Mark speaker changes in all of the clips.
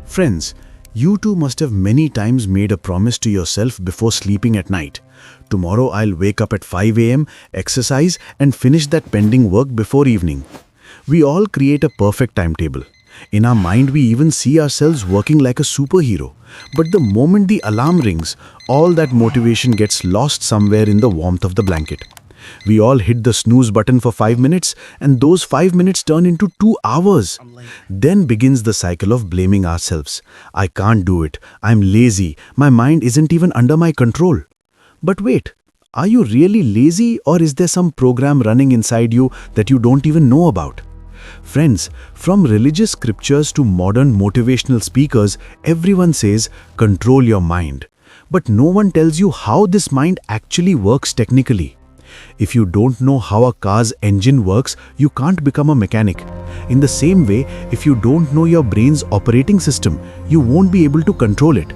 Speaker 1: Friends, you too must have many times made a promise to yourself before sleeping at night. Tomorrow I'll wake up at 5 a.m., exercise and finish that pending work before evening. We all create a perfect timetable. In our mind we even see ourselves working like a superhero. But the moment the alarm rings, all that motivation gets lost somewhere in the warmth of the blanket. We all hit the snooze button for 5 minutes and those 5 minutes turn into 2 hours. Then begins the cycle of blaming ourselves. I can't do it. I'm lazy. My mind isn't even under my control. But wait, are you really lazy or is there some program running inside you that you don't even know about? Friends, from religious scriptures to modern motivational speakers, everyone says, control your mind. But no one tells you how this mind actually works technically. If you don't know how a car's engine works, you can't become a mechanic. In the same way, if you don't know your brain's operating system, you won't be able to control it.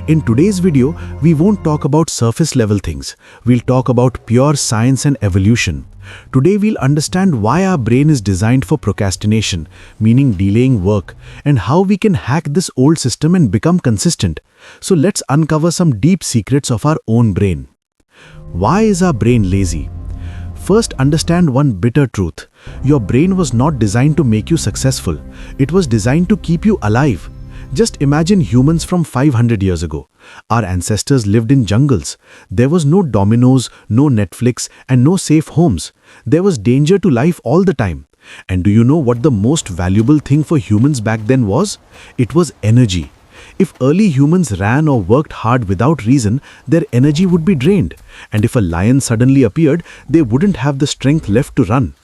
Speaker 1: In today's video, we won't talk about surface level things. We'll talk about pure science and evolution. Today we'll understand why our brain is designed for procrastination, meaning delaying work, and how we can hack this old system and become consistent. So let's uncover some deep secrets of our own brain. Why is our brain lazy? First, understand one bitter truth. Your brain was not designed to make you successful. It was designed to keep you alive. Just imagine humans from 500 years ago. Our ancestors lived in jungles. There was no Domino's, no Netflix, and no safe homes. There was danger to life all the time. And do you know what the most valuable thing for humans back then was? It was energy. If early humans ran or worked hard without reason, their energy would be drained. And if a lion suddenly appeared, they wouldn't have the strength left to run.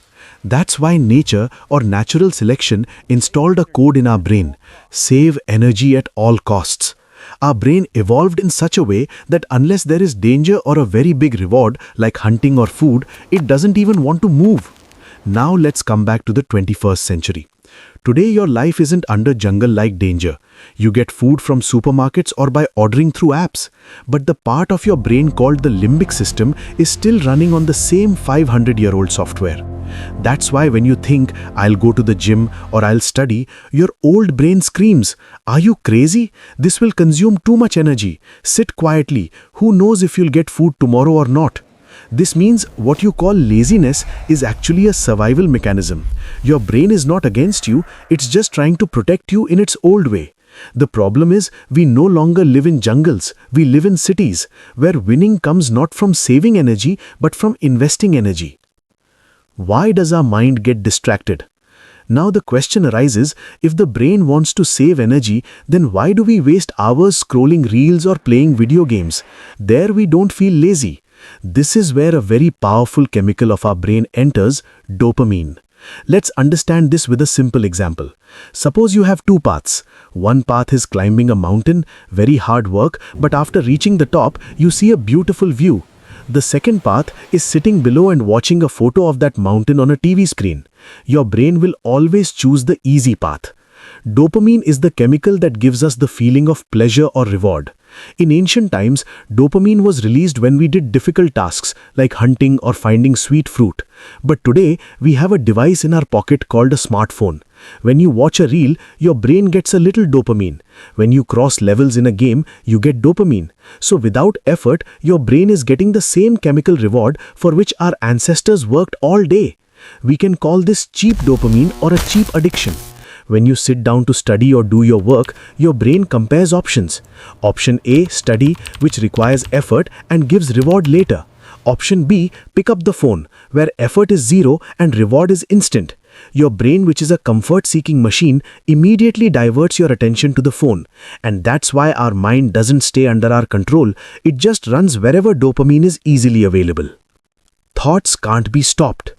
Speaker 1: That's why nature or natural selection installed a code in our brain: save energy at all costs. Our brain evolved in such a way that unless there is danger or a very big reward like hunting or food, it doesn't even want to move. Now let's come back to the 21st century. Today your life isn't under jungle-like danger. You get food from supermarkets or by ordering through apps. But the part of your brain called the limbic system is still running on the same 500-year-old software. That's why when you think, I'll go to the gym or I'll study, your old brain screams, are you crazy? This will consume too much energy. Sit quietly. Who knows if you'll get food tomorrow or not? This means what you call laziness is actually a survival mechanism. Your brain is not against you, it's just trying to protect you in its old way. The problem is we no longer live in jungles, we live in cities, where winning comes not from saving energy but from investing energy. Why does our mind get distracted? Now the question arises, if the brain wants to save energy, then why do we waste hours scrolling reels or playing video games? There we don't feel lazy. This is where a very powerful chemical of our brain enters, dopamine. Let's understand this with a simple example. Suppose you have two paths. One path is climbing a mountain, very hard work, but after reaching the top, you see a beautiful view. The second path is sitting below and watching a photo of that mountain on a TV screen. Your brain will always choose the easy path. Dopamine is the chemical that gives us the feeling of pleasure or reward. In ancient times, dopamine was released when we did difficult tasks like hunting or finding sweet fruit. But today, we have a device in our pocket called a smartphone. When you watch a reel, your brain gets a little dopamine. When you cross levels in a game, you get dopamine. So without effort, your brain is getting the same chemical reward for which our ancestors worked all day. We can call this cheap dopamine or a cheap addiction. When you sit down to study or do your work, your brain compares options. Option A, study, which requires effort and gives reward later. Option B, pick up the phone, where effort is zero and reward is instant. Your brain, which is a comfort-seeking machine, immediately diverts your attention to the phone. And that's why our mind doesn't stay under our control. It just runs wherever dopamine is easily available. Thoughts can't be stopped.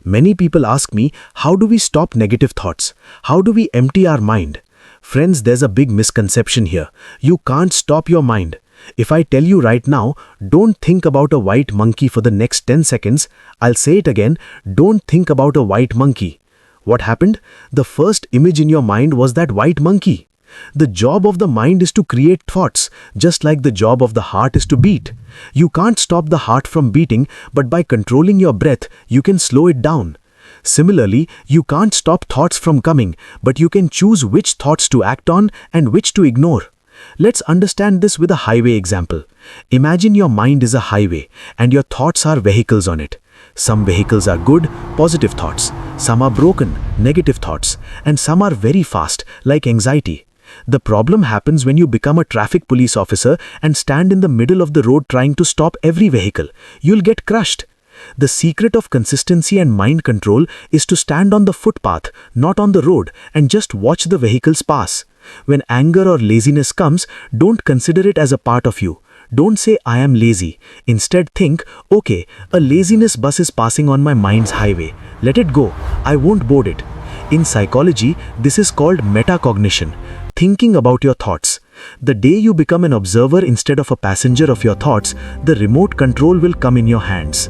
Speaker 1: Many people ask me, how do we stop negative thoughts? How do we empty our mind? Friends, there's a big misconception here. You can't stop your mind. If I tell you right now, don't think about a white monkey for the next 10 seconds, I'll say it again, don't think about a white monkey. What happened? The first image in your mind was that white monkey. The job of the mind is to create thoughts, just like the job of the heart is to beat. You can't stop the heart from beating, but by controlling your breath, you can slow it down.
Speaker 2: Similarly, you can't stop thoughts from coming, but you can choose which thoughts to act on and which to ignore. Let's understand this with a highway example. Imagine your mind is a highway and your thoughts are vehicles on it. Some vehicles are good, positive thoughts. Some are broken, negative thoughts. And some are very fast, like anxiety. The problem happens when you become a traffic police officer and stand in the middle of the road trying to stop every vehicle. You'll get crushed. The secret of consistency and mind control is to stand on the footpath, not on the road, and just watch the vehicles pass. When anger or laziness comes, don't consider it as a part of you. Don't say, I am lazy. Instead think, okay, a laziness bus is passing on my mind's highway. Let it go. I won't board it. In psychology, this is called metacognition, thinking about your thoughts. The day you become an observer instead of a passenger of your thoughts, the remote control will come in your hands.